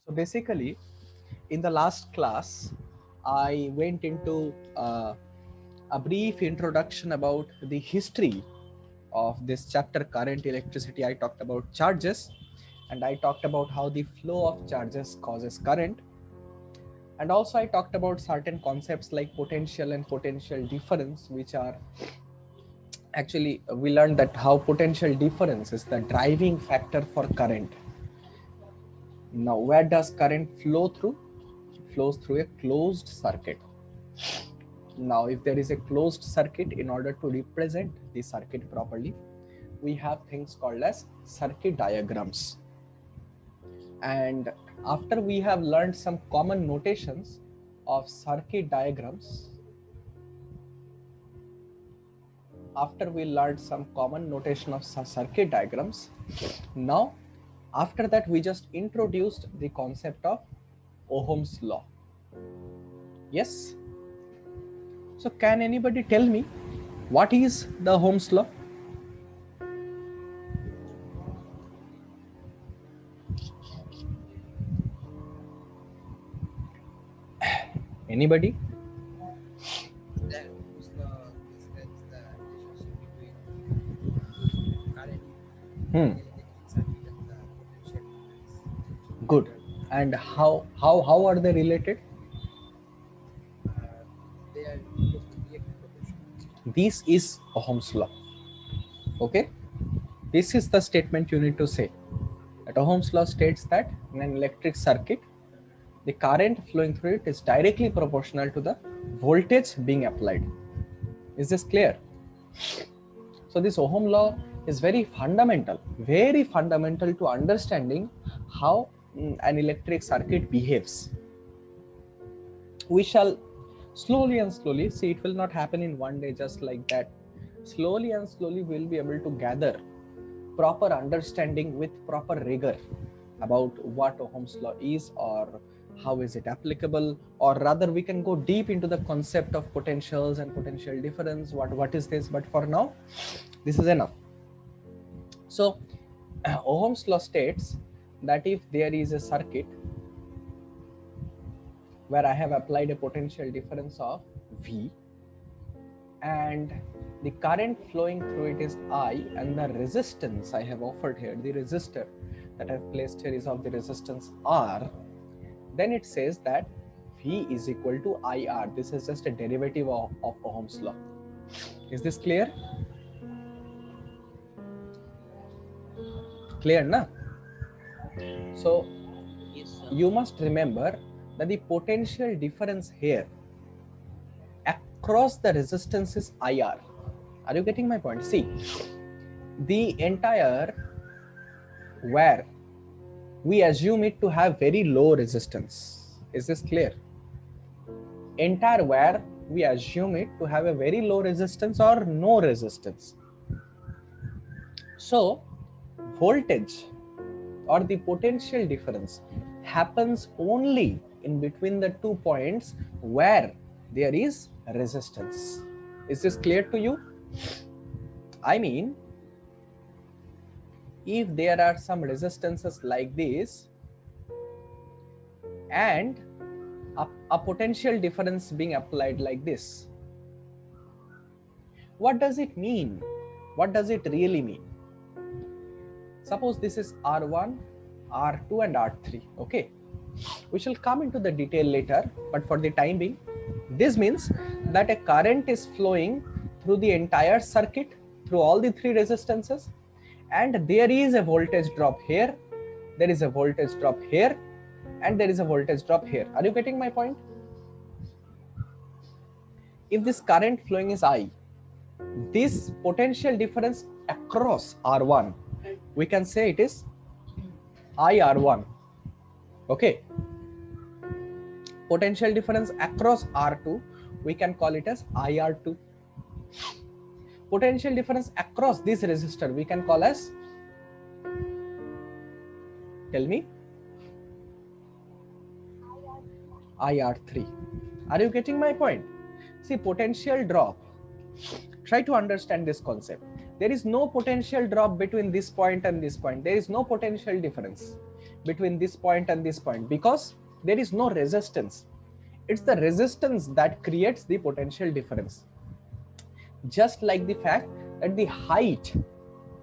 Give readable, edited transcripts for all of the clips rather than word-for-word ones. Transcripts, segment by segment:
So basically, in the last class, I went into a brief introduction about the history of this chapter, current electricity. I talked about charges, and I talked about how the flow of charges causes current. And also I talked about certain concepts like potential and potential difference, which are actually, we learned that how potential difference is the driving factor for current. Now, where does current flow through? It flows through a closed circuit. Now, if there is a closed circuit, in order to represent the circuit properly, we have things called as circuit diagrams. And after we have learned some common notations of circuit diagrams, now after that we just introduced the concept of Ohm's law. Yes. So can anybody tell me what is the Ohm's law? Anybody? That Ohm's law describes the relationship between current in an electric circuit and the potential difference. Good. And how are they related? They are directly proportional. This is Ohm's law. Okay. This is the statement you need to say. That Ohm's law states that in an electric circuit, the current flowing through it is directly proportional to the voltage being applied. Is this clear? So this Ohm law is very fundamental to understanding how an electric circuit behaves. We shall slowly and slowly see, it will not happen in one day just like that. Slowly and slowly we will be able to gather proper understanding with proper rigor about what Ohm's law is, or how is it applicable, or rather we can go deep into the concept of potentials and potential difference. What is this? But for now, this is enough. So Ohm's law states that if there is a circuit where I have applied a potential difference of V, and the current flowing through it is I, and the resistance I have offered here, the resistor that I've placed here is of the resistance R, then it says that V is equal to IR. This is just a derivative of Ohm's law. Is this clear? Clear, na? So Yes, sir. you must remember that the potential difference here across the resistance is IR. Are you getting my point? See, the entire wire, we assume it to have very low resistance. Is this clear? Entire wire, we assume it to have a very low resistance or no resistance. So voltage or the potential difference happens only in between the 2 points where there is resistance. Is this clear to you? I mean, if there are some resistances like this and a potential difference being applied like this, what does it mean? What does it really mean? Suppose this is R1, R2 and R3. Okay, we shall come into the detail later, but for the time being, this means that a current is flowing through the entire circuit, through all the 3 resistances, and there is a voltage drop here, there is a voltage drop here, and there is a voltage drop here. Are you getting my point? If this current flowing is I, this potential difference across R1, we can say it is IR1. Okay. Potential difference across R2, we can call it as IR2. Potential difference across this resistor, we can call as, tell me, IR3. Are you getting my point? See, potential drop, try to understand this concept. There is no potential drop between this point and this point. There is no potential difference. between this point and this point? Because there is no resistance. It's the resistance that creates the potential difference. Just like the fact that the height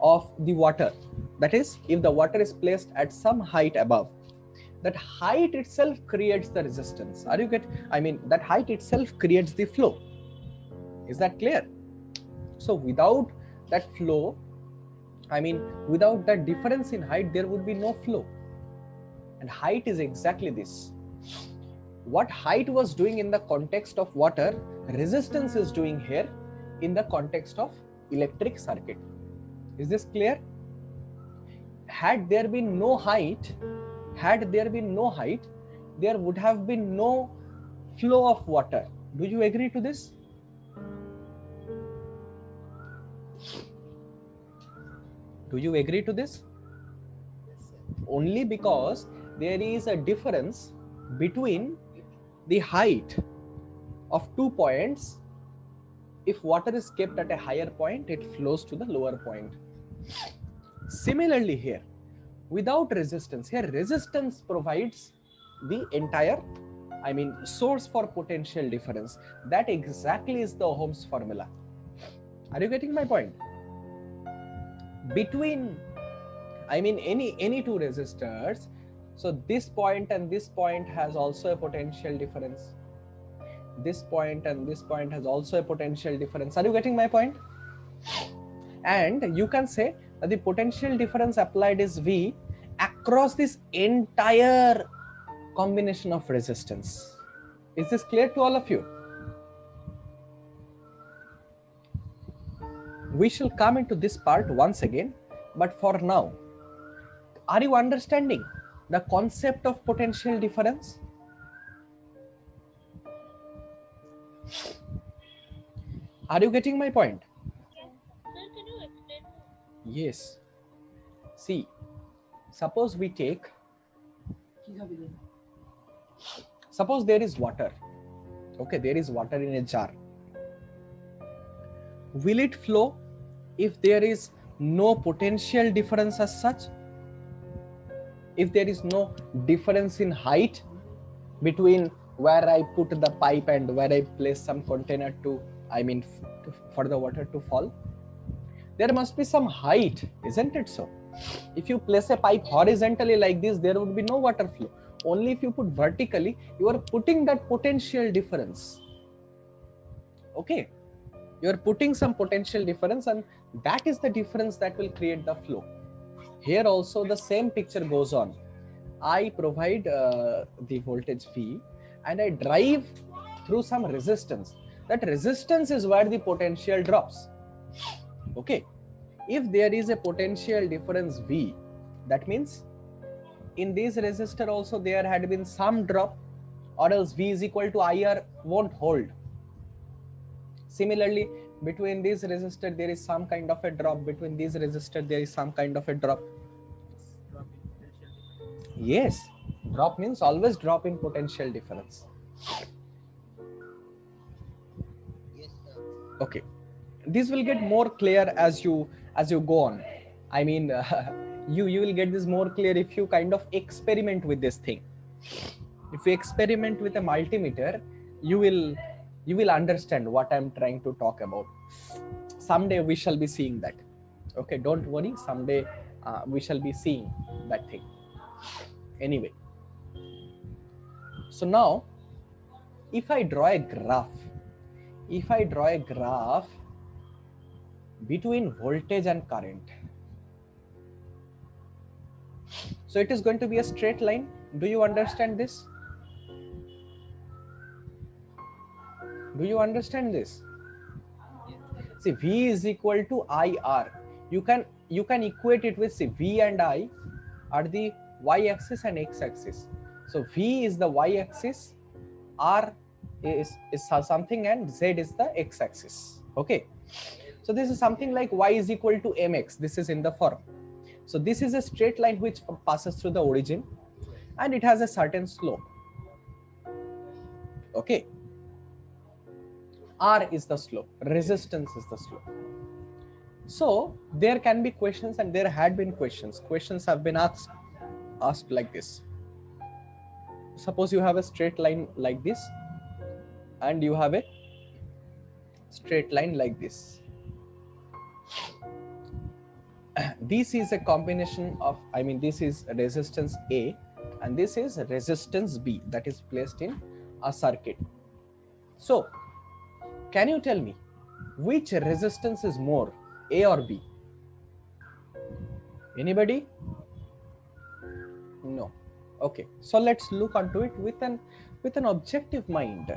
of the water, that is, if the water is placed at some height above, that height itself creates the resistance. Are you get? I mean, that height itself creates the flow. Is that clear? So without that flow, I mean, without that difference in height, there would be no flow. And height is exactly this. What height was doing in the context of water, resistance is doing here in the context of electric circuit. Is this clear? Had there been no height, there would have been no flow of water. Do you agree to this? Do you agree to this? Yes, sir. Only because there is a difference between the height of 2 points. If water is kept at a higher point, it flows to the lower point. Similarly here, without resistance, here resistance provides the entire, I mean, source for potential difference. That exactly is the Ohm's formula. Are you getting my point? Between, I mean, any two resistors, so this point and this point has also a potential difference. This point and this point has also a potential difference. Are you getting my point? And you can say that the potential difference applied is V across this entire combination of resistance. Is this clear to all of you? We shall come into this part once again, but for now, are you understanding the concept of potential difference? Are you getting my point? Sir, can you explain? Yes. See, suppose we take, suppose there is water. Okay, there is water in a jar. Will it flow if there is no potential difference as such? If there is no difference in height between where I put the pipe and where I place some container to, I mean, for the water to fall, there must be some height, isn't it so? If you place a pipe horizontally like this, there would be no water flow. Only if you put vertically, you are putting that potential difference. Okay, you are putting some potential difference, and that is the difference that will create the flow. Here also the same picture goes on. I provide the voltage V and I drive through some resistance. That resistance is where the potential drops. Okay, if there is a potential difference V, that means in this resistor also there had been some drop, or else V is equal to IR won't hold. Similarly, between this resistor there is some kind of a drop, between this resistor there is some kind of a drop. Drop in potential difference. Yes, drop means always drop in potential difference. Yes, sir. Okay, this will get more clear as you go on. I mean, you will get this more clear if you kind of experiment with this thing. If you experiment with a multimeter, you will understand what I'm trying to talk about. Someday we shall be seeing that. Okay, don't worry, someday we shall be seeing that thing. Anyway, so now if I draw a graph between voltage and current, so it is going to be a straight line. Do you understand this? Do you understand this? Yes. See, V is equal to IR. You can equate it with, see, V and I are the y-axis and x-axis. So V is the y-axis, R is something, and Z is the x-axis. Okay. So this is something like y is equal to mx. This is in the form. So this is a straight line which passes through the origin, and it has a certain slope. Okay. R is the slope, resistance is the slope. So there can be questions, and there had been questions. Questions have been asked asked like this. Suppose you have a straight line like this, and you have a straight line like this. This is a combination of, this is resistance A and this is resistance B that is placed in a circuit. So, can you tell me which resistance is more, A or B? Anybody? No. Okay. So let's look onto it with an objective mind.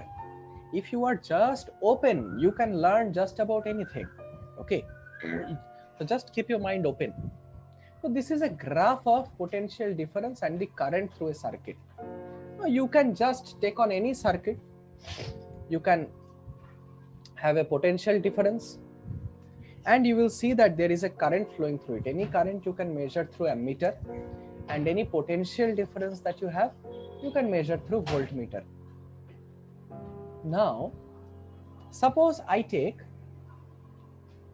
If you are just open, you can learn just about anything. Okay. So just keep your mind open. So this is a graph of potential difference and the current through a circuit. Now you can just take on any circuit. You can have a potential difference and you will see that there is a current flowing through it. Any current you can measure through ammeter, and any potential difference that you have, you can measure through voltmeter. Now, suppose I take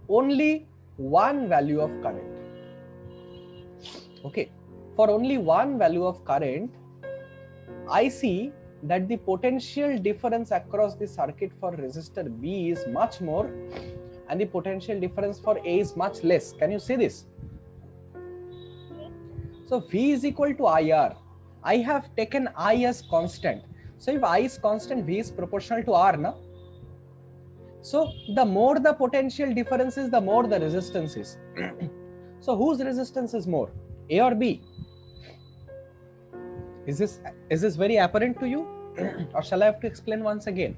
only one value of current. Okay, for only one value of current, I see that the potential difference across the circuit for resistor B is much more and the potential difference for A is much less. Can you see this? So V is equal to IR. I have taken I as constant. So if I is constant, V is proportional to R, na? So the more the potential difference is, the more the resistance is. So whose resistance is more, A or B? Is this very apparent to you? Or shall I have to explain once again?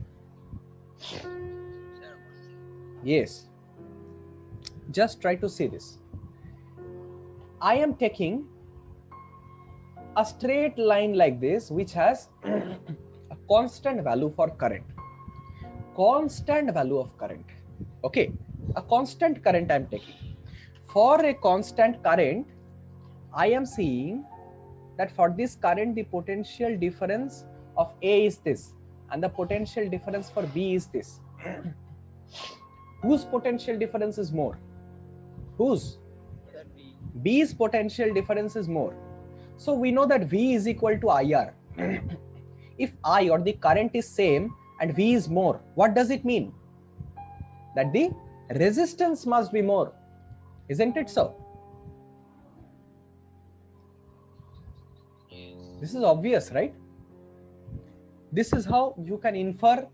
Yes. Just try to see this. I am taking a straight line like this which has a constant value for current. Constant value of current. Okay, a constant current I am taking. For a constant current, I am seeing that for this current the potential difference of A is this and the potential difference for B is this. Whose potential difference is more? Whose? B's potential difference is more. So we know that V is equal to IR. If I or the current is same and V is more, what does it mean? That the resistance must be more. Isn't it so? This is obvious, right? This is how you can infer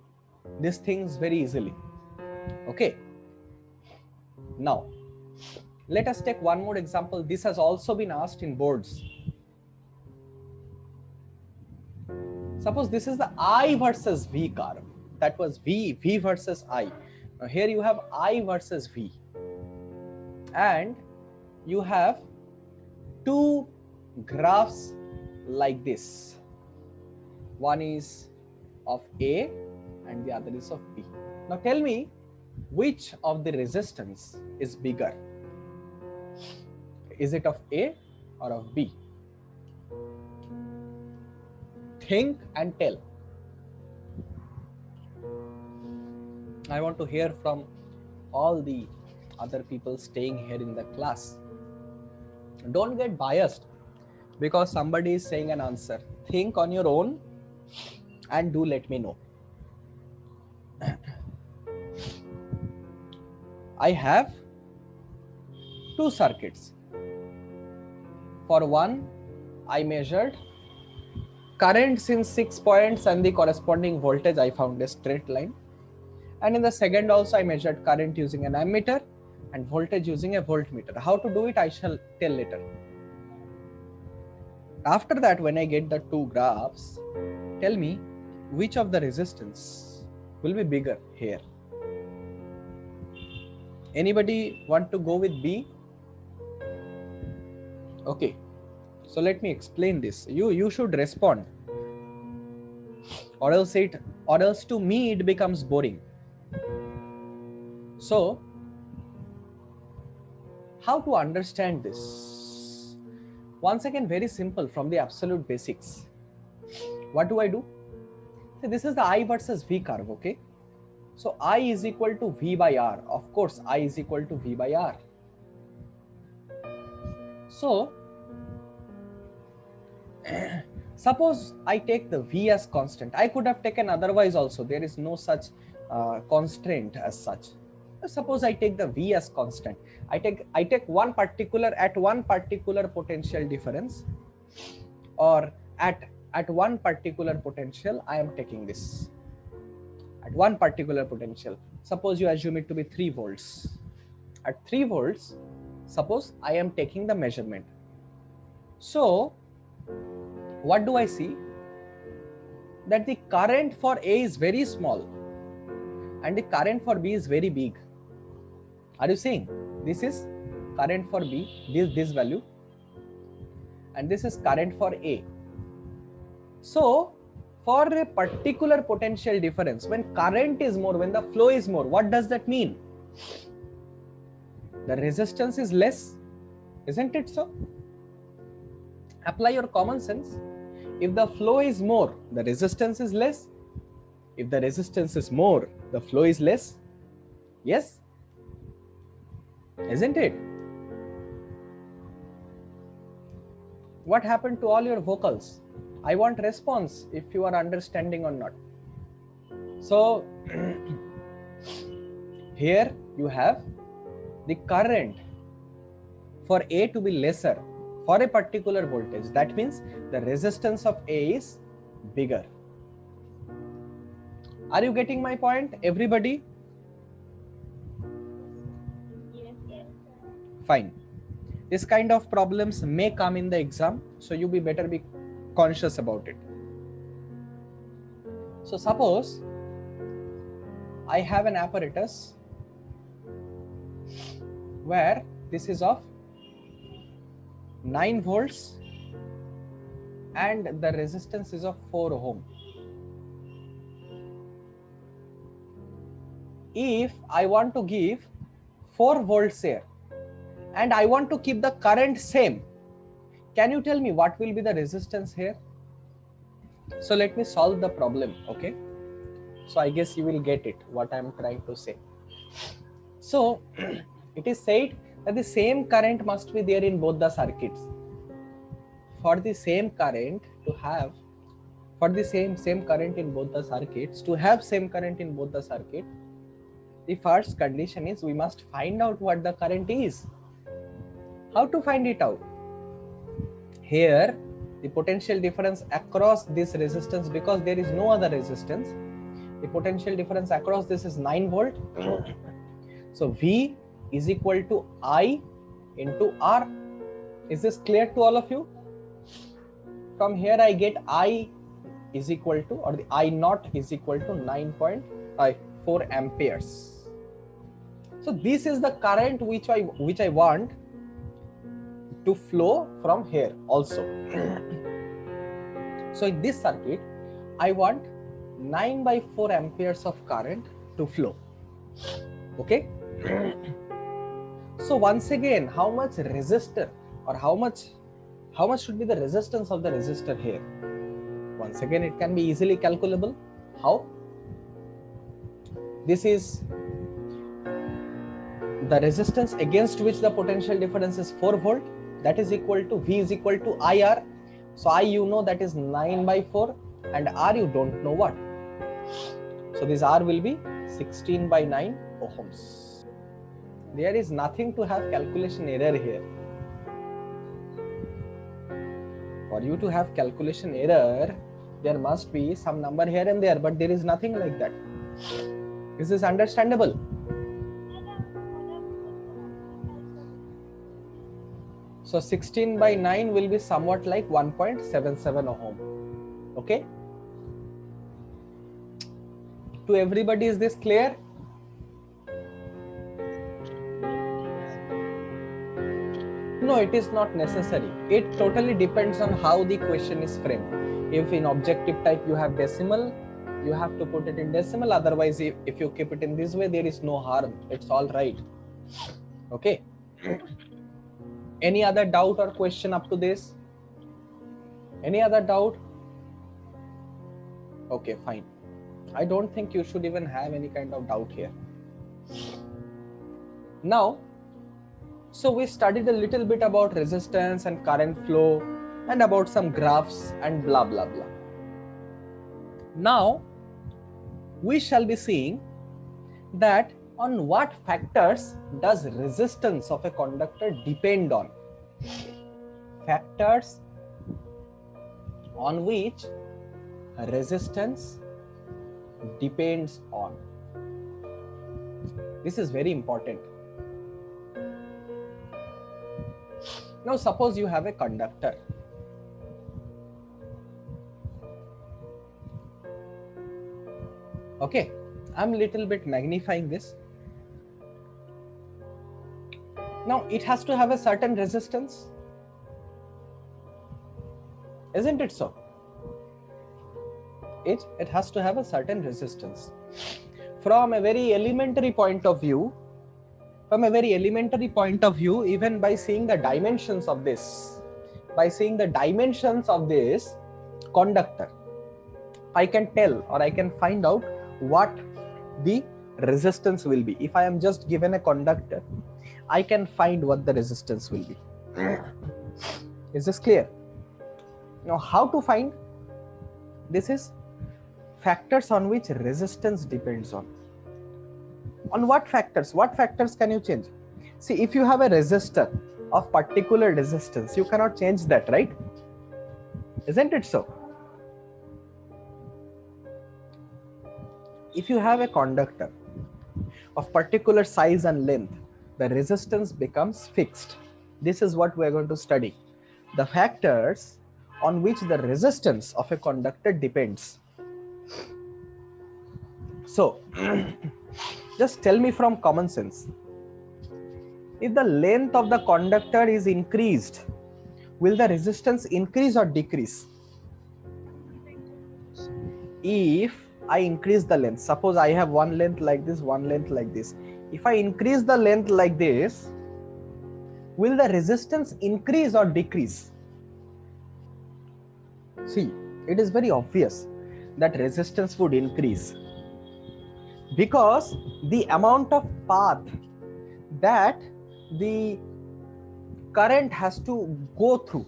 these things very easily. Okay. Now, let us take one more example. This has also been asked in boards. Suppose this is the I versus V curve. That was V versus I. Now here you have I versus V. And you have two graphs like this. One is of A and the other is of B. Now tell me which of the resistance is bigger. Is it of A or of B? Think and tell. I want to hear from all the other people staying here in the class. Don't get biased because somebody is saying an answer. Think on your own and do let me know. I have two circuits. For one, I measured currents in 6 points and the corresponding voltage. I found a straight line. And in the second also I measured current using an ammeter and voltage using a voltmeter. How to do it I shall tell later. After that, when I get the two graphs, tell me which of the resistance will be bigger here. Anybody want to go with B? Okay. So let me explain this. You should respond. Or else to me it becomes boring. So, how to understand this? Once again, very simple from the absolute basics. What do I do? See, this is the I versus V curve, okay? So, I is equal to V by R. Of course, I is equal to V by R. So, Suppose I take the V as constant. I could have taken otherwise also. There is no such constraint as such. Suppose I take the V as constant. I take one particular potential difference, or at one particular potential I am taking this. At one particular potential, suppose you assume it to be 3 volts. At 3 volts, suppose I am taking the measurement. So what do I see? That the current for A is very small and the current for B is very big. Are you seeing? This is current for B, this value, and this is current for A. So for a particular potential difference, when current is more, when the flow is more, what does that mean? The resistance is less, isn't it so? Apply your common sense. If the flow is more, the resistance is less. If the resistance is more, the flow is less. Yes? Isn't it? What happened to all your vocals? I want response if you are understanding or not. So here you have the current for A to be lesser for a particular voltage. That means the resistance of A is bigger. Are you getting my point, everybody? Yes. Fine. This kind of problems may come in the exam, so you better be conscious about it. So suppose I have an apparatus where this is of 9 volts and the resistance is of 4 ohm. If I want to give 4 volts here and I want to keep the current same, can you tell me what will be the resistance here? So let me solve the problem, okay? So I guess you will get it, what I am trying to say. So it is said that the same current must be there in both the circuits. For the same current to have, for the same current in both the circuits, to have same current in both the circuit, the first condition is we must find out what the current is. How to find it out? Here, the potential difference across this resistance, because there is no other resistance, the potential difference across this is 9 volt. So V is equal to I into R. Is this clear to all of you? From here I get I is equal to, or the I naught is equal to 9.4 amperes. So this is the current which I want to flow from here also. So in this circuit, I want 9/4 amperes of current to flow. Okay. So once again, how much resistor, or how much should be the resistance of the resistor here? Once again, it can be easily calculable. How? This is the resistance against which the potential difference is 4 volt. That is equal to V is equal to IR. So I, you know, that is 9/4, and R you don't know what. So this R will be 16/9 ohms. There is nothing to have calculation error here. For you to have calculation error, there must be some number here and there, but there is nothing like that. Is this understandable? So 16/9 will be somewhat like 1.77 ohm. Okay? To everybody, is this clear? No, it is not necessary. It totally depends on how the question is framed. If in objective type you have decimal, you have to put it in decimal. Otherwise, if you keep it in this way, there is no harm. It's all right. Okay. Any other doubt or question up to this? Any other doubt? Okay, fine. I don't think you should even have any kind of doubt here. Now, so we studied a little bit about resistance and current flow, and about some graphs and blah blah blah. Now we shall be seeing that on what factors does resistance of a conductor depend on. Factors on which resistance depends on. This is very important. Now suppose you have a conductor. Okay, I'm little bit magnifying this. Now it has to have a certain resistance, isn't it so? It has to have a certain resistance. From a very elementary point of view, even by seeing the dimensions of this, conductor, I can tell or I can find out what the resistance will be. If I am just given a conductor, I can find what the resistance will be. Is this clear? Now how to find? This is factors on which resistance depends on. On what factors? What factors can you change? See, if you have a resistor of particular resistance, you cannot change that, right? Isn't it so? If you have a conductor of particular size and length, the resistance becomes fixed. This is what we are going to study. The factors on which the resistance of a conductor depends. So, just tell me from common sense, if the length of the conductor is increased, will the resistance increase or decrease? If I increase the length, suppose I have one length like this, one length like this. If I increase the length like this, will the resistance increase or decrease? See, it is very obvious that resistance would increase, because the amount of path that the current has to go through,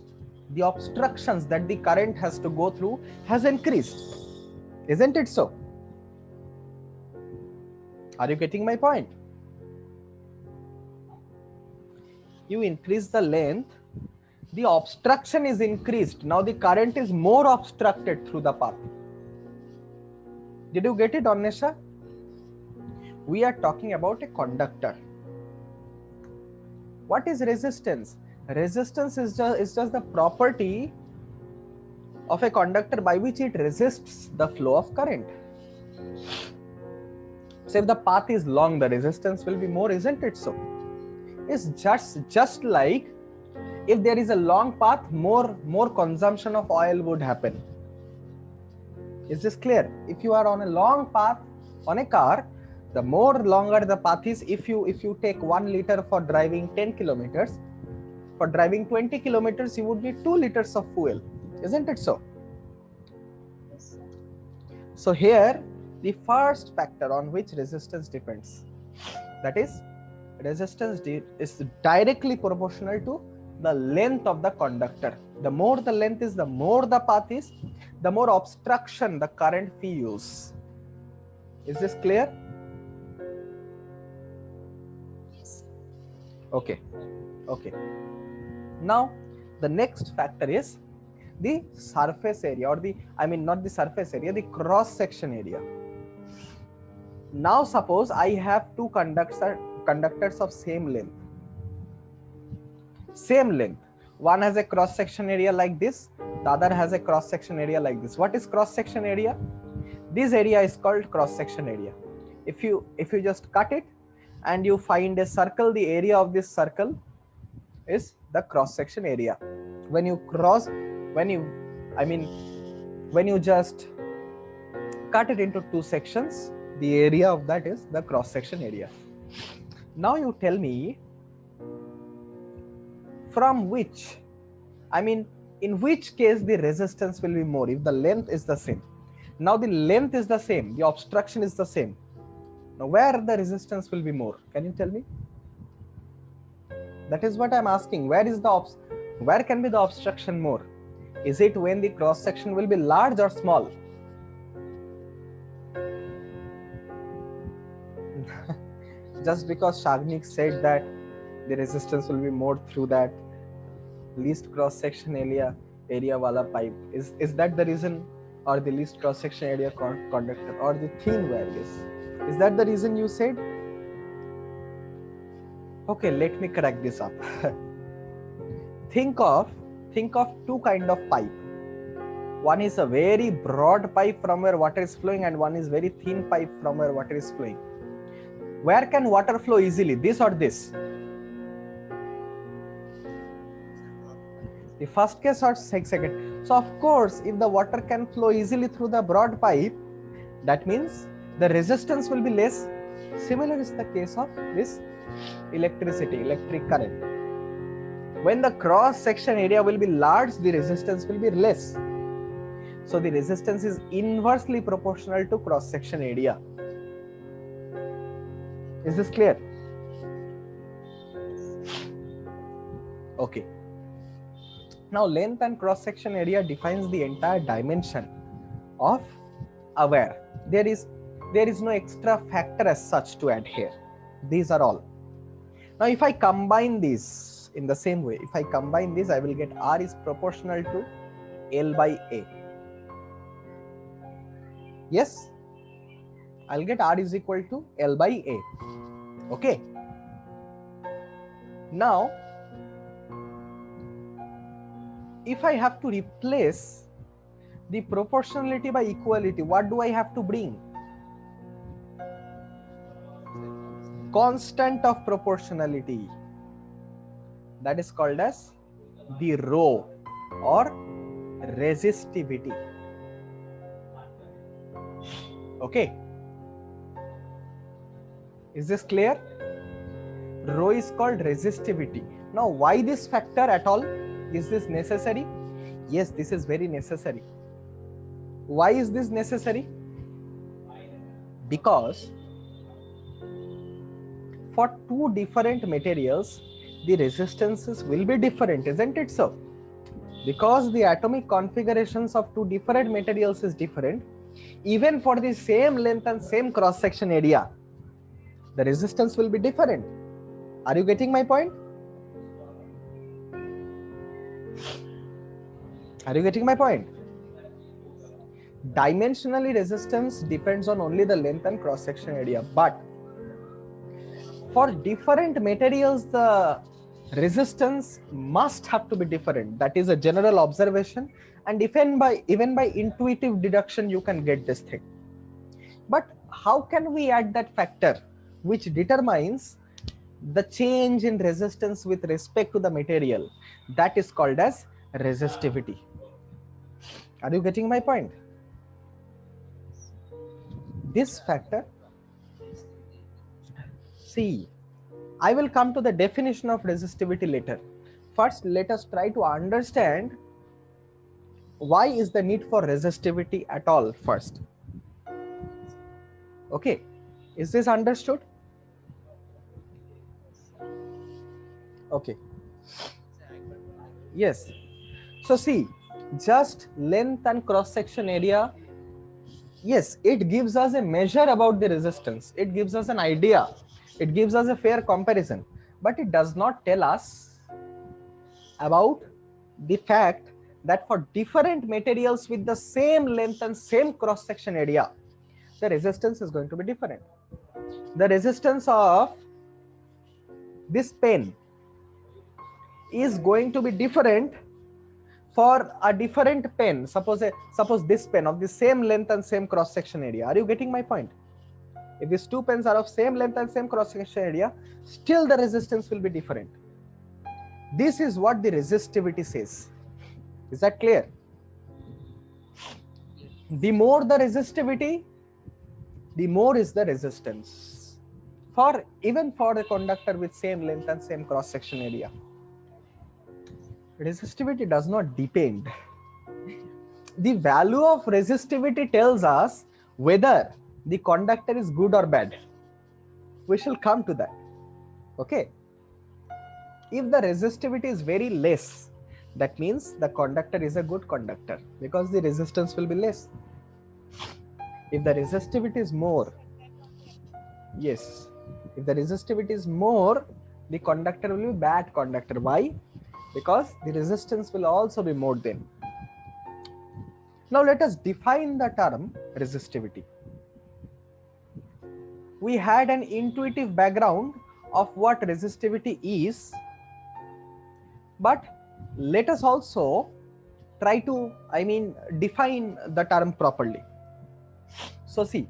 the obstructions that the current has to go through has increased. Isn't it so? Are you getting my point? You increase the length, the obstruction is increased. Now the current is more obstructed through the path. Did you get it, Annesha? We are talking about a conductor. What is resistance? Resistance is just the property of a conductor by which it resists the flow of current. So if the path is long, the resistance will be more, isn't it so? It's just like if there is a long path, more consumption of oil would happen. Is this clear? If you are on a long path on a car, the more longer the path is, if you take 1 liter for driving 10 kilometers, for driving 20 kilometers, you would need 2 liters of fuel. Isn't it so? So here, the first factor on which resistance depends, that is, resistance is directly proportional to the length of the conductor. The more the length is, the more the path is, the more obstruction the current feels. Is this clear? Yes. Okay. Now, the next factor is the surface area, or not the surface area, the cross section area. Now suppose I have two conductors of same length. One has a cross section area like this, the other has a cross section area like this. What is cross section area? This area is called cross section area. If you just cut it and you find a circle, the area of this circle is the cross section area. When you just cut it into two sections, the area of that is the cross section area. Now you tell me, from which, in which case the resistance will be more if the length is the same. Now the length is the same, the obstruction is the same. Now where the resistance will be more? Can you tell me? That is what I'm asking. Where can be the obstruction more? Is it when the cross section will be large or small? Just because Shagnik said that the resistance will be more through that least cross section area wala pipe, is that the reason, or the least cross section area conductor, or the thin wire? Is that the reason you said? Okay, let me correct this up. think of two kind of pipe. One is a very broad pipe from where water is flowing, and one is very thin pipe from where water is flowing. Where can water flow easily, this or this? The first case or second? So of course, if the water can flow easily through the broad pipe, that means the resistance will be less. Similar is the case of this electric current. When the cross section area will be large, the resistance will be less. So the resistance is inversely proportional to cross section area. Is this clear? Okay. Now length and cross section area defines the entire dimension of a wire. There is no extra factor as such to add here. These are all. Now if I combine these in the same way, if I combine this, I will get R is proportional to L by A. Yes, I'll get R is equal to L by A. Okay. Now, if I have to replace the proportionality by equality, what do I have to bring? Constant of proportionality. That is called as the rho, or resistivity. Okay. Is this clear? Rho is called resistivity. Now, why this factor at all? Is this necessary? Yes, this is very necessary. Why is this necessary? Because for two different materials, the resistances will be different, isn't it so? Because the atomic configurations of two different materials is different, even for the same length and same cross section area, the resistance will be different. Are you getting my point? Are you getting my point? Dimensionally, resistance depends on only the length and cross section area, but for different materials, the resistance must have to be different. That is a general observation, and even by intuitive deduction, you can get this thing. But how can we add that factor which determines the change in resistance with respect to the material? That is called as resistivity. Are you getting my point? This factor, see, I will come to the definition of resistivity later. First, let us try to understand why is the need for resistivity at all first. Okay, is this understood? Okay. Yes. So see, just length and cross section area, yes, it gives us a measure about the resistance. It gives us an idea. It gives us a fair comparison, but it does not tell us about the fact that for different materials with the same length and same cross section area, the resistance is going to be different. The resistance of this pen is going to be different for a different pen. Suppose this pen of the same length and same cross section area. Are you getting my point? If these two pens are of same length and same cross section area, still the resistance will be different. This is what the resistivity says. Is that clear? The more the resistivity, the more is the resistance. Even for the conductor with same length and same cross section area. Resistivity does not depend. The value of resistivity tells us whether the conductor is good or bad. We shall come to that. Okay. If the resistivity is very less, That means the conductor is a good conductor because the resistance will be less. If the resistivity is more, yes, if the resistivity is more, the conductor will be bad conductor. Why? Because the resistance will also be more then. Now let us define the term resistivity. We had an intuitive background of what resistivity is, but let us also try to, define the term properly. So see,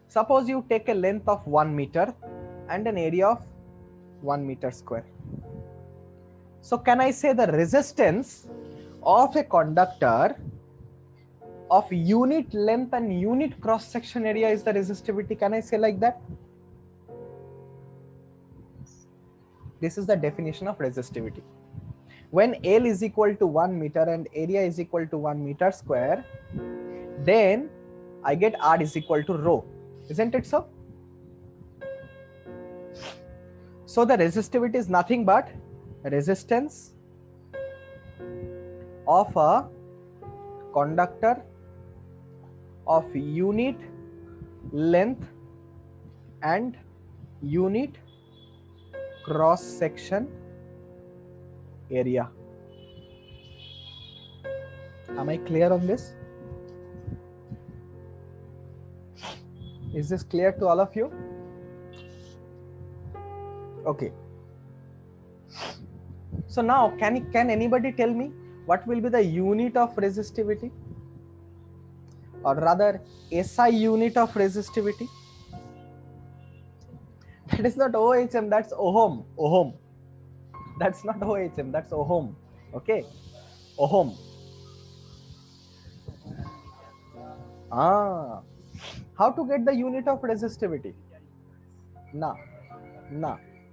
suppose you take a length of 1 meter and an area of 1 meter square. So can I say the resistance of a conductor of unit length and unit cross section area is the resistivity? Can I say like that? This is the definition of resistivity. When L is equal to 1 meter and area is equal to 1 meter square, then I get R is equal to rho. Isn't it so? So the resistivity is nothing but resistance of a conductor of unit length and unit cross section area. Am I clear on this? Is this clear to all of you? Okay. So now can anybody tell me what will be the unit of resistivity, or rather SI unit of resistivity? That is not OHM, that's ohm. Ohm. That's not OHM, that's ohm. Okay. Ohm. How to get the unit of resistivity? Na.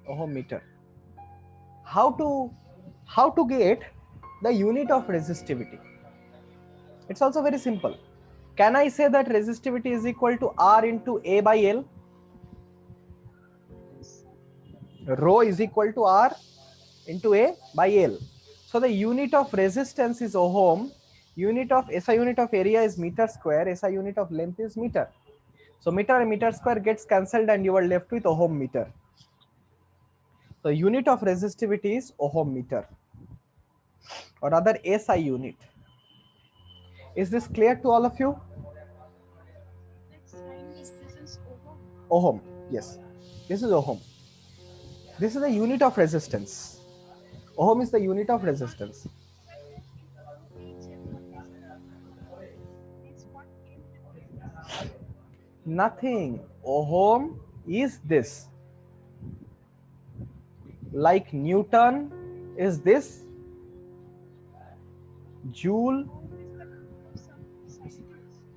Ohm meter. How to get the unit of resistivity? It's also very simple. Can I say that resistivity is equal to R into A by L? Rho is equal to R into A by L. So the unit of resistance is ohm, unit of SI unit of area is meter square, SI unit of length is meter. So meter and meter square gets cancelled and you are left with ohm meter. So unit of resistivity is ohm meter, or rather SI unit. Is this clear to all of you? This is ohm. Ohm, yes. This is ohm. This is the unit of resistance. Ohm is the unit of resistance. Nothing. Ohm is this. Like Newton is this. Joule.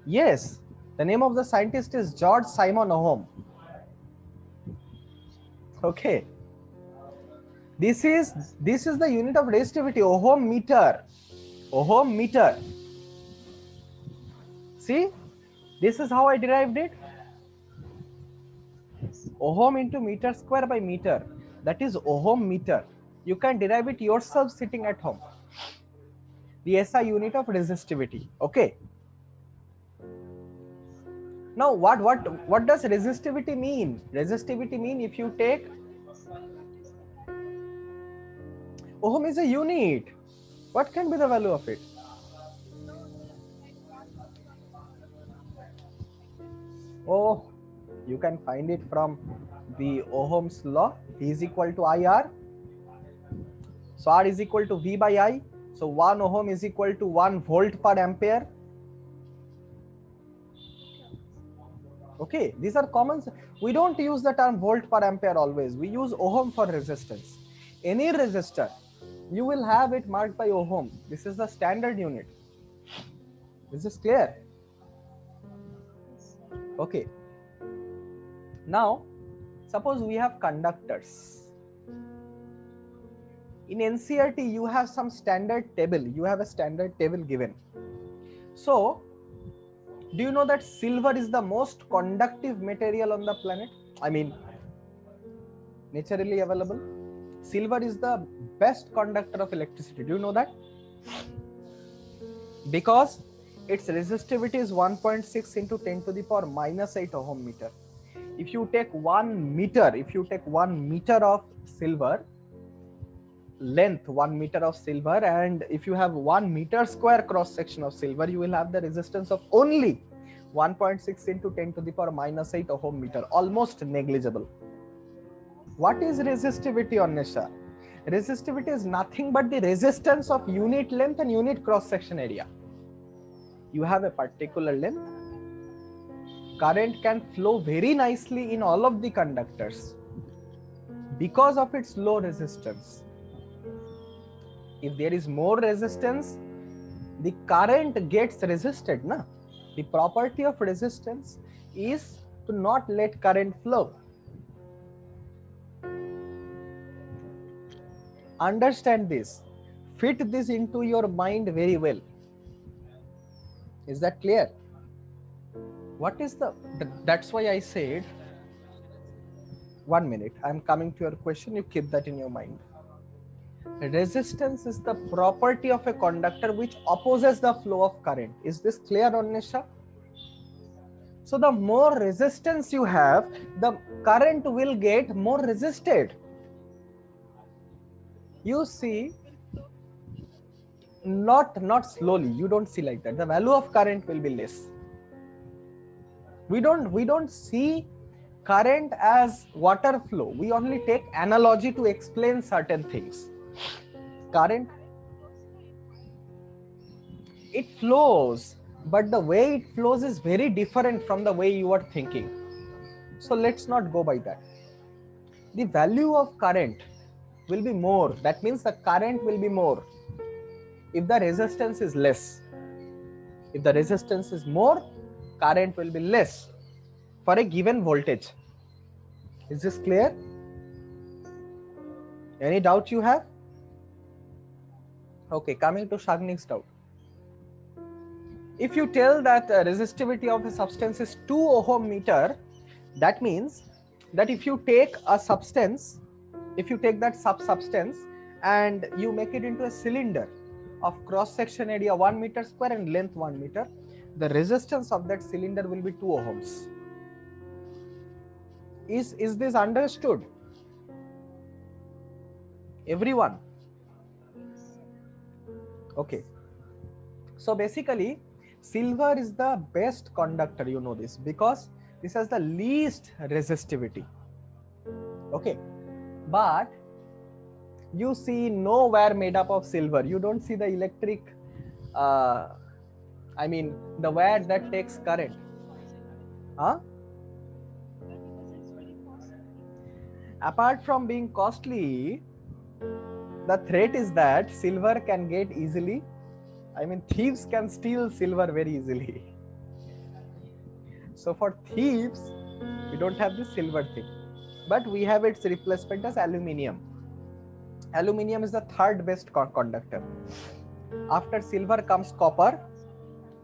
Yes. The name of the scientist is George Simon Ohm. Okay. This is the unit of resistivity, ohm meter. Ohm meter. See, this is how I derived it. Ohm into meter square by meter. That is ohm meter. You can derive it yourself sitting at home. The SI unit of resistivity. Okay. Now what does resistivity mean? Resistivity mean if you take ohm is a unit. What can be the value of it? Oh, you can find it from the Ohm's law. V is equal to IR. So R is equal to V by I. So 1 ohm is equal to 1 volt per ampere. Okay, these are common. We don't use the term volt per ampere always. We use ohm for resistance. Any resistor, you will have it marked by ohm. This is the standard unit. Is this clear? Okay. Now, suppose we have conductors. In NCERT, you have some standard table. You have a standard table given. So, do you know that silver is the most conductive material on the planet? I mean, naturally available. Silver is the best conductor of electricity. Do you know that? Because its resistivity is 1.6 into 10 to the power minus 8 ohm meter. If you take 1 meter of silver, length 1 meter of silver, and if you have 1 meter square cross section of silver, you will have the resistance of only 1.6 into 10 to the power minus 8 ohm meter, almost negligible. What is resistivity, Anisha? Resistivity is nothing but the resistance of unit length and unit cross section area. You have a particular length, current can flow very nicely in all of the conductors because of its low resistance. If there is more resistance, the current gets resisted. Na? The property of resistance is to not let current flow. Understand this. Fit this into your mind very well. Is that clear? What is that's why I said, 1 minute, I'm coming to your question, you keep that in your mind. Resistance is the property of a conductor which opposes the flow of current. Is this clear, Anisha? So the more resistance you have, the current will get more resisted. You see, not slowly, you don't see like that. The value of current will be less. We don't see current as water flow. We only take analogy to explain certain things. Current, it flows, but the way it flows is very different from the way you are thinking. So let's not go by that. The value of current will be more. That means the current will be more if the resistance is less. If the resistance is more, current will be less for a given voltage. Is this clear? Any doubt you have? Okay, coming to Shagnik's doubt. If you tell that resistivity of a substance is 2 ohm meter, that means that if you take a substance, if you take that substance and you make it into a cylinder of cross section area 1 meter square and length 1 meter, the resistance of that cylinder will be 2 ohms. Is this understood? Everyone? Okay. So basically, silver is the best conductor, you know this, because this has the least resistivity. Okay. But you see no wire made up of silver. You don't see the electric, the wire that takes current. Huh? Apart from being costly, the threat is that silver can get easily, thieves can steal silver very easily. So for thieves, we don't have this silver thing, but we have its replacement as aluminium. Aluminium is the third best conductor. After silver comes copper.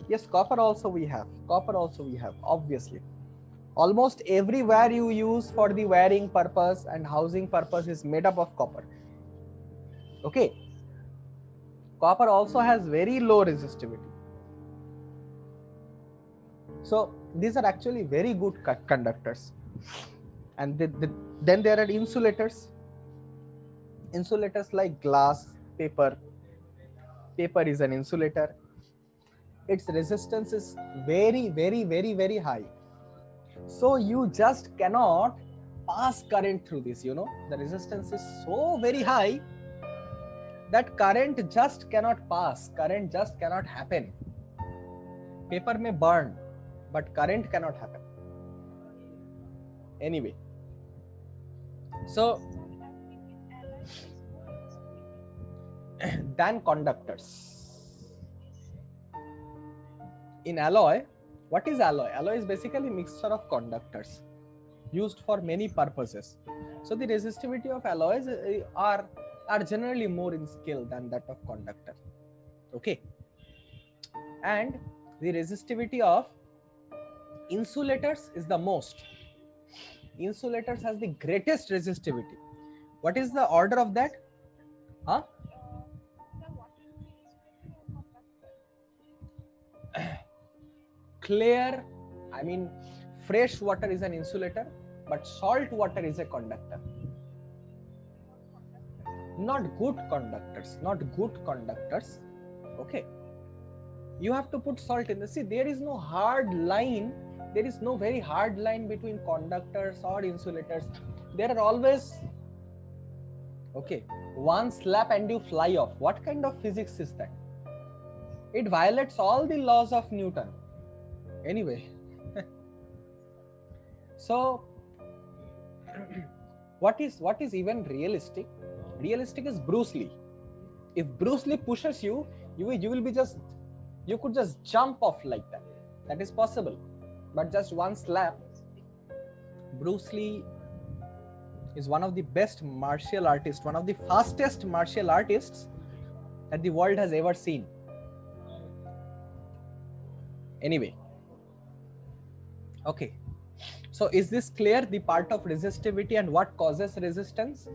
Yes, copper also we have, obviously. Almost every wire you use for the wiring purpose and housing purpose is made up of copper. Okay. Copper also has very low resistivity. So these are actually very good conductors. And then there are insulators. Insulators like glass, paper. Paper is an insulator. Its resistance is very, very, very, very high. So you just cannot pass current through this, you know. The resistance is so very high that current just cannot pass. Current just cannot happen. Paper may burn, but current cannot happen. Anyway. So, than conductors. In alloy, what is alloy? Alloy is basically a mixture of conductors used for many purposes. So the resistivity of alloys are generally more in scale than that of conductor. Okay. And the resistivity of insulators is the most. Insulators has the greatest resistivity. What is the order of that? Huh? The water will be insulated or conductor. Clear, I mean, fresh water is an insulator, but salt water is a conductor. Not good conductors, not good conductors. Okay. You have to put salt in the sea. There is no hard line. There is no very hard line between conductors or insulators. There are always, okay, one slap and you fly off. What kind of physics is that? It violates all the laws of Newton. Anyway, so what is even realistic? Realistic is Bruce Lee. If Bruce Lee pushes you, you will be just, you could just jump off like that. That is possible. But just one slap. Bruce Lee is one of the best martial artists, one of the fastest martial artists that the world has ever seen. Anyway. Okay. So is this clear, the part of resistivity and what causes resistance?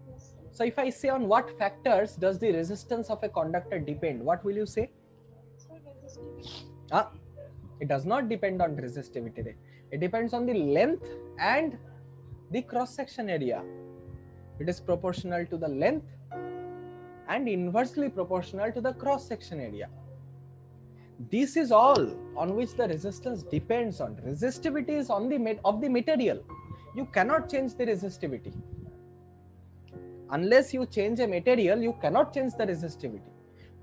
Yes. So if I say on what factors does the resistance of a conductor depend, what will you say? So resistivity. It does not depend on resistivity. It depends on the length and the cross-section area. It is proportional to the length and inversely proportional to the cross-section area. This is all on which the resistance depends on. Resistivity is on the of the material. You cannot change the resistivity. Unless you change a material, you cannot change the resistivity.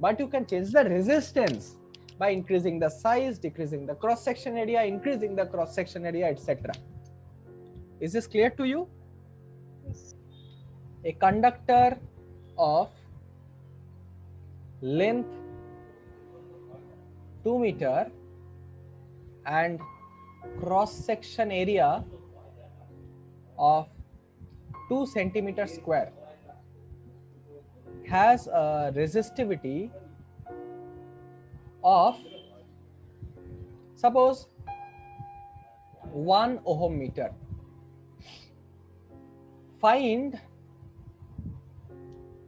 But you can change the resistance by increasing the size, decreasing the cross-section area, increasing the cross-section area, etc. Is this clear to you? Yes. A conductor of length 2 meter and cross-section area of 2 centimeter square has a resistivity of, suppose, 1 ohm meter. Find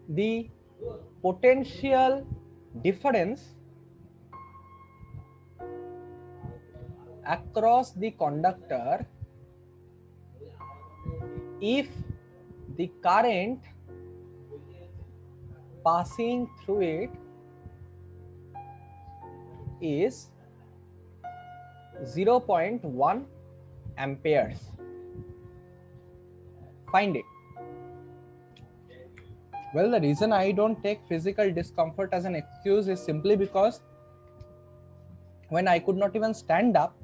the potential difference across the conductor if the current passing through it is 0.1 amperes. Find it. Well, the reason I don't take physical discomfort as an excuse is simply because when I could not even stand up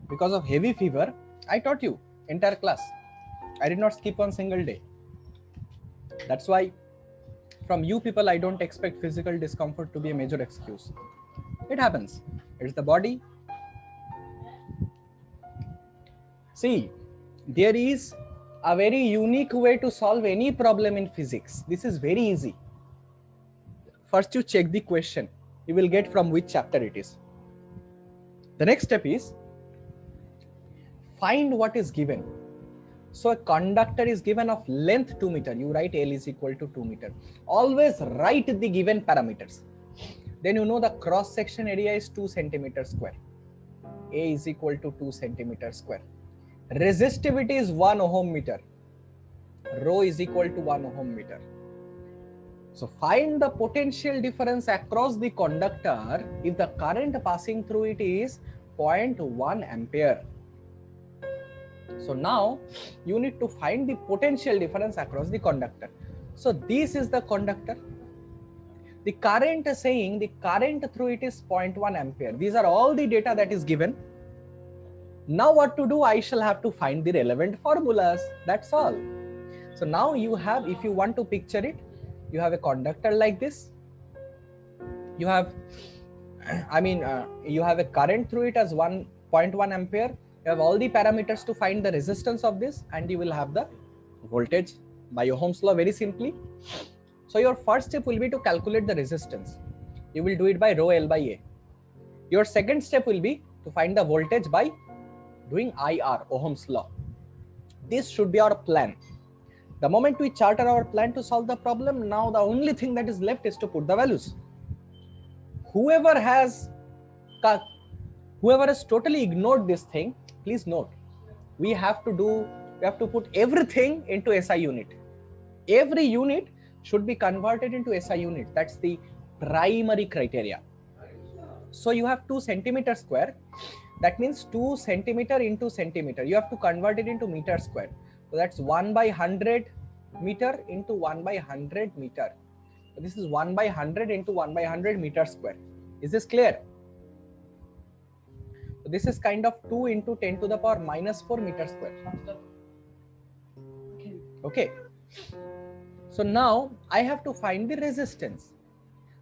because of heavy fever, I taught you entire class. I did not skip one single day. That's why from you people, I don't expect physical discomfort to be a major excuse. It happens. It's the body. See, there is a very unique way to solve any problem in physics. This is very easy. First, you check the question. You will get from which chapter it is. The next step is find what is given. So a conductor is given of length 2 meter. You write L is equal to 2 meter. Always write the given parameters. Then you know the cross-section area is 2 centimeter square. A is equal to 2 centimeter square. Resistivity is 1 ohm meter. Rho is equal to 1 ohm meter. So find the potential difference across the conductor if the current passing through it is 0.1 ampere. So now you need to find the potential difference across the conductor. So this is the conductor. The current is saying the current through it is 0.1 ampere. These are all the data that is given. Now what to do? I shall have to find the relevant formulas. That's all. So now you have, if you want to picture it, you have a conductor like this. You have, you have a current through it as 1.1 ampere. You have all the parameters to find the resistance of this, and you will have the voltage by Ohm's law very simply. So your first step will be to calculate the resistance. You will do it by rho L by A. Your second step will be to find the voltage by doing IR, Ohm's law. This should be our plan. The moment we charter our plan to solve the problem, now the only thing that is left is to put the values. Whoever has totally ignored this thing, please note, we have to put everything into SI unit. Every unit should be converted into SI unit. That's the primary criteria. So you have 2 centimeter square. That means 2 centimeter into centimeter. You have to convert it into meter square. So that's 1 by 100 meter into 1 by 100 meter. So this is 1 by 100 into 1 by 100 meter square. Is this clear? So this is kind of 2 into 10 to the power minus 4 meter square. Okay. So now I have to find the resistance.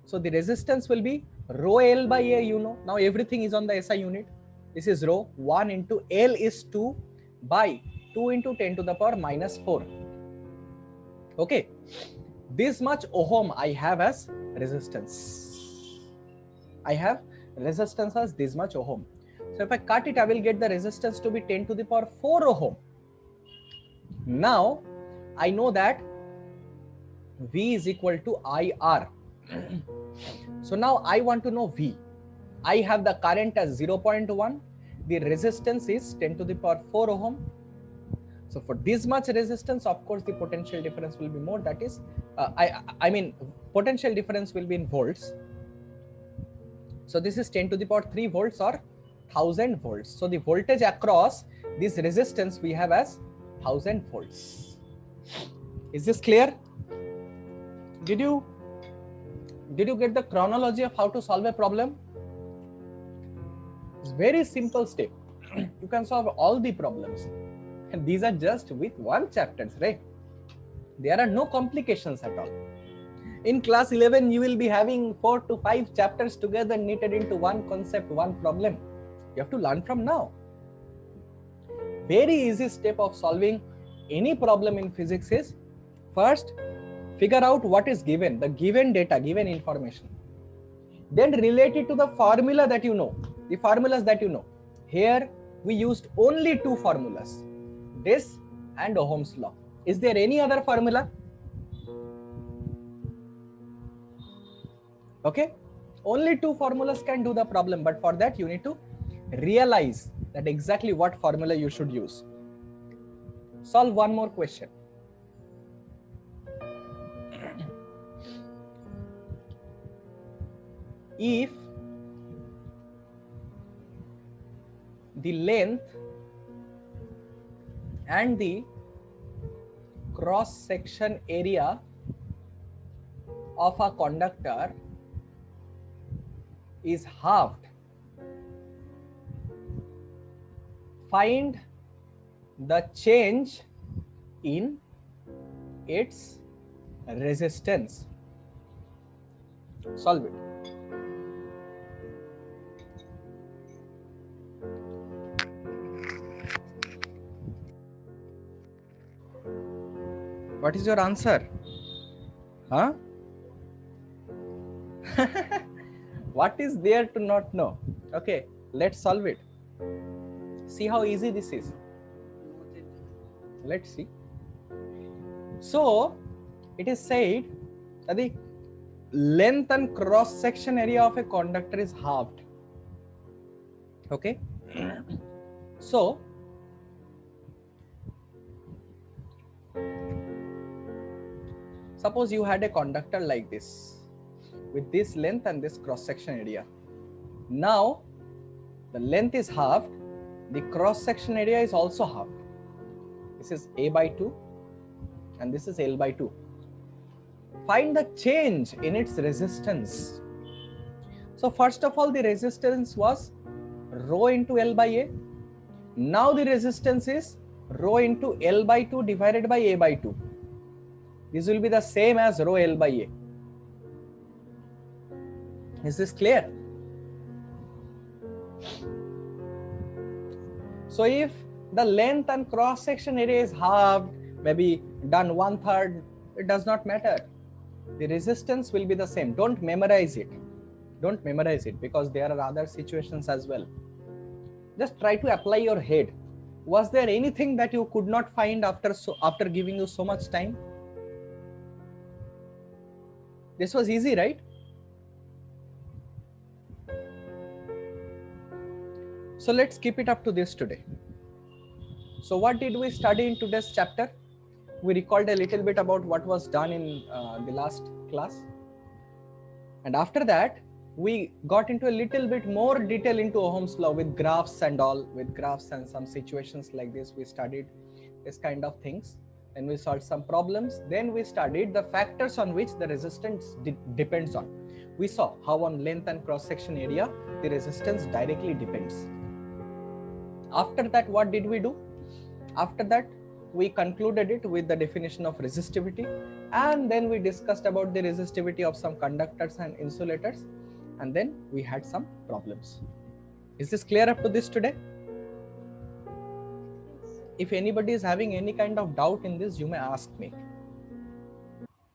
So the resistance will be rho L by A, you know. Now everything is on the SI unit. This is rho, 1 into L is 2 by 2 into 10 to the power minus 4. Okay. This much ohm I have as resistance. I have resistance as this much ohm. So if I cut it, I will get the resistance to be 10 to the power 4 ohm. Now I know that V is equal to IR. So now I want to know V. I have the current as 0.1. The resistance is 10 to the power 4 ohm. So for this much resistance, of course, the potential difference will be more. That is, I mean, potential difference will be in volts. So this is 10 to the power 3 volts or 1000 volts. So the voltage across this resistance we have as 1000 volts. Is this clear? Did you get the chronology of how to solve a problem? It's very simple step. You can solve all the problems. And these are just with one chapters, right? There are no complications at all. In class 11, you will be having 4 to 5 chapters together knitted into one concept, one problem. You have to learn from now. Very easy step of solving any problem in physics is first, figure out what is given, the given data, given information. Then relate it to the formula that you know, the formulas that you know. Here, we used only 2 formulas, this and Ohm's law. Is there any other formula? Okay, only 2 formulas can do the problem, but for that you need to realize that exactly what formula you should use. Solve one more question. If the length and the cross section area of a conductor is halved, find the change in its resistance. Solve it. What is your answer? Huh? What is there to not know? Okay, let's solve it. See how easy this is. Let's see. So, it is said that the length and cross section area of a conductor is halved. Okay. So, suppose you had a conductor like this with this length and this cross section area. Now the length is halved, the cross section area is also halved. This is A by 2 and this is L by 2. Find the change in its resistance. So first of all, the resistance was rho into L by A. Now the resistance is rho into L by 2 divided by A by 2. This will be the same as rho L by A. Is this clear? So if the length and cross section area is halved, maybe done 1/3, it does not matter. The resistance will be the same. Don't memorize it. Don't memorize it because there are other situations as well. Just try to apply your head. Was there anything that you could not find after giving you so much time? This was easy, right? So let's keep it up to this today. So what did we study in today's chapter? We recalled a little bit about what was done in the last class. And after that, we got into a little bit more detail into Ohm's law with graphs and all, with graphs and some situations like this. We studied this kind of things. Then we solved some problems. Then we studied the factors on which the resistance depends on. We saw how on length and cross-section area, the resistance directly depends. After that, what did we do? After that, we concluded it with the definition of resistivity, and then we discussed about the resistivity of some conductors and insulators, and then we had some problems. Is this clear up to this today? Yes, sir. If anybody is having any kind of doubt in this, you may ask me.